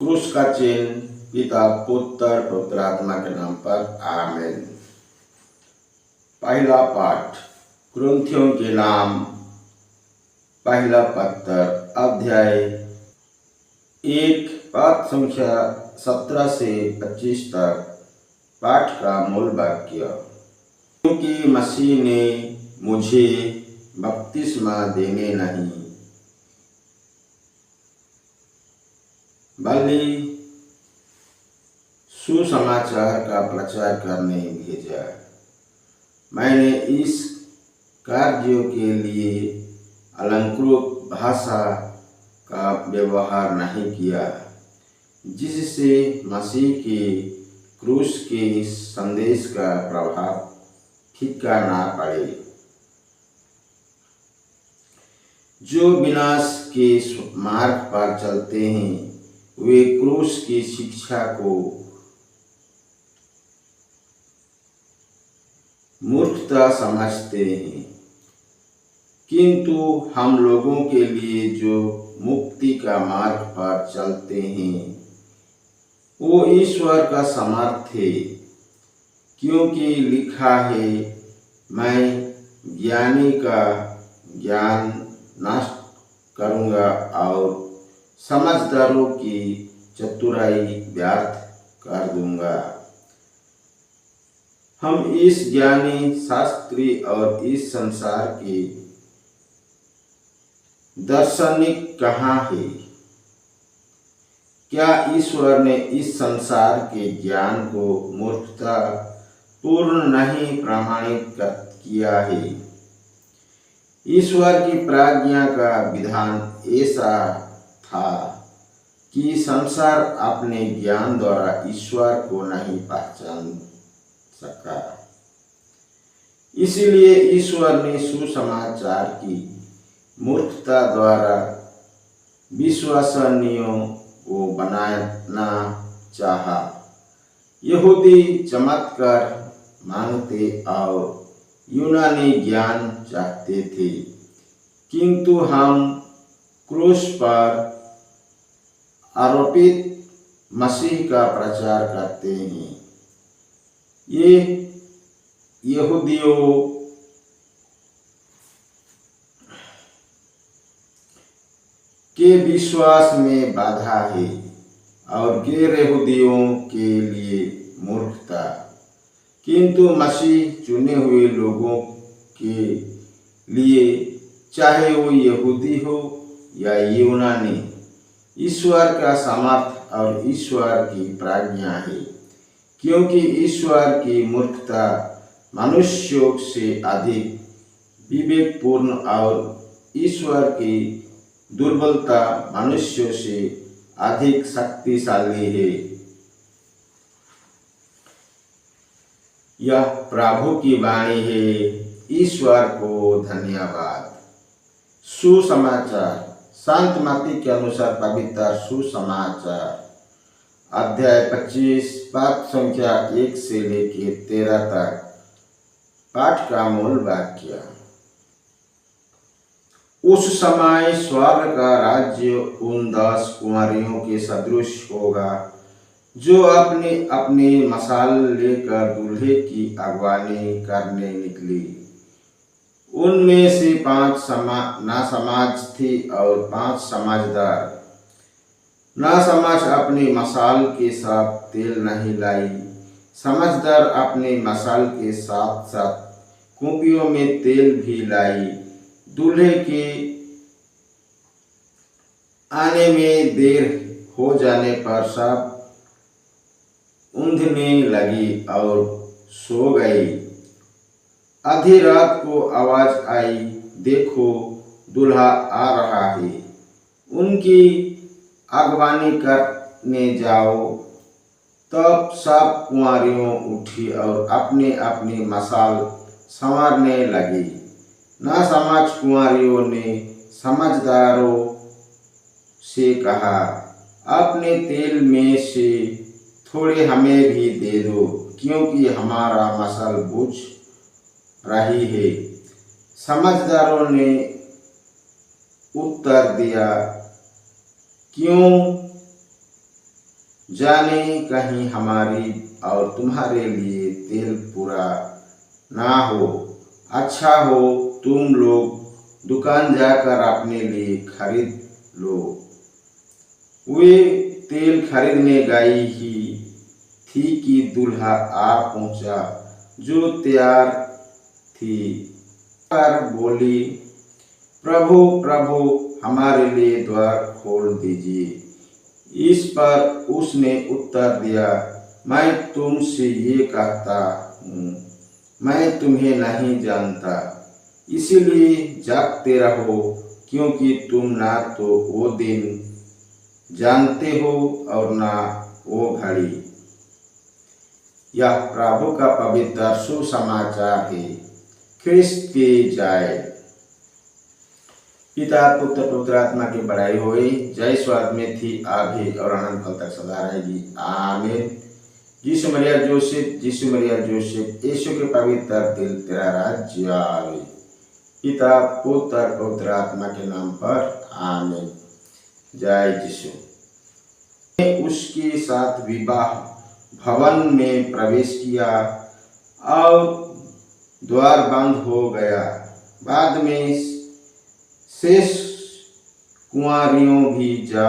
क्रूस का चिन्ह पिता पुत्र पवित्र आत्मा के नाम पर आमीन। पहला पाठ कुरिन्थियों के नाम पहला पत्र अध्याय 1 पद संख्या 17 से 25 तक। पाठ का मूल वाक्य। क्योंकि मसीह ने मुझे बपतिस्मा देने नहीं बल्कि सुसमाचार का प्रचार करने भेजा। मैंने इस कार्यों के लिए अलंकृत भाषा का व्यवहार नहीं किया, जिससे मसीह के क्रूस के संदेश का प्रभाव फीका ना पड़े। जो विनाश के मार्ग पर चलते हैं वे क्रूस की शिक्षा को मूर्खता समझते हैं, किंतु हम लोगों के लिए जो मुक्ति का मार्ग पर चलते हैं वो ईश्वर का सामर्थ्य है। क्योंकि लिखा है, मैं ज्ञानी का ज्ञान नष्ट करूँगा और समझदारों की चतुराई व्यर्थ कर दूंगा। हम इस ज्ञानी शास्त्री और इस संसार के दार्शनिक कहाँ है? क्या ईश्वर ने इस संसार के ज्ञान को मूर्खता पूर्ण नहीं प्रमाणित किया है? ईश्वर की प्राज्ञा का विधान ऐसा था कि संसार अपने ज्ञान द्वारा ईश्वर को नहीं पहचान सका। इसलिए ईश्वर ने सुसमाचार की मूर्खता द्वारा विश्वसनीयों को बनाना चाहा। यहूदी चमत्कार मांगते और यूनानी ज्ञान चाहते थे, किंतु हम क्रूस पर आरोपित मसीह का प्रचार करते हैं। ये यहूदियों के विश्वास में बाधा है और गैर यहूदियों के लिए मूर्खता, किंतु मसीह चुने हुए लोगों के लिए, चाहे वो यहूदी हो या यूनानी, ईश्वर का सामर्थ और ईश्वर की प्राज्ञा है। क्योंकि ईश्वर की मूर्खता मनुष्यों से अधिक विवेकपूर्ण और ईश्वर की दुर्बलता मनुष्यों से अधिक शक्तिशाली है। यह प्रभु की वाणी है। ईश्वर को धन्यवाद। सुसमाचार। संत मत्ती के अनुसार पवित्र सुसमाचार अध्याय 25 पद संख्या 1 से लेकर 13 तक। पाठ का मूल वाक्य। उस समय स्वर्ग का राज्य उन 10 कुंवारियों के सदृश होगा जो अपने अपने मशाल लेकर दूल्हे की अगवानी करने निकली। उनमें से 5 नासमाज थी और 5 समझदार। नासमझ अपने मशाल के साथ तेल नहीं लाई, समझदार अपने मशाल के साथ साथ कुपियों में तेल भी लाई। दूल्हे के आने में देर हो जाने पर सब ऊँधने लगी और सो गई। आधी रात को आवाज आई, देखो दूल्हा आ रहा है, उनकी अगवानी करने जाओ। तब सब कुंवारियों उठी और अपने अपने मशाल संवारने लगी। नासमझ कुंवारियों ने समझदारों से कहा, अपने तेल में से थोड़े हमें भी दे दो, क्योंकि हमारा मशाल बुझ रही है। समझदारों ने उत्तर दिया, क्यों जाने कहीं हमारी और तुम्हारे लिए तेल पूरा ना हो। अच्छा हो तुम लोग दुकान जाकर अपने लिए खरीद लो। वे तेल खरीदने गई ही थी कि दूल्हा आ पहुंचा जो तैयार थी। पर बोली, प्रभु प्रभु हमारे लिए द्वार खोल दीजिए। इस पर उसने उत्तर दिया, मैं तुमसे ये कहता हूँ, मैं तुम्हें नहीं जानता। इसीलिए जागते रहो, क्योंकि तुम ना तो वो दिन जानते हो और ना वो घड़ी। यह प्रभु का पवित्र सुसमाचार है। ख्रिस्त की जय। पिता पुत्र पवित्र आत्मा की बड़ाई होई। जय स्वर्ग में थी आभी और अनंत काल तक सदा रहेगी। आमीन। यीशु मरिया जोसेफ, यीशु मरिया जोसेफ, यीशु के पवित्र दिल तेरा राज्य आवे। पिता पुत्र पवित्र आत्मा के नाम पर आमीन। जय यीशु। उसके साथ विवाह भवन में प्रवेश किया और द्वार बंद हो गया। बाद में शेष कुंवारियों भी जा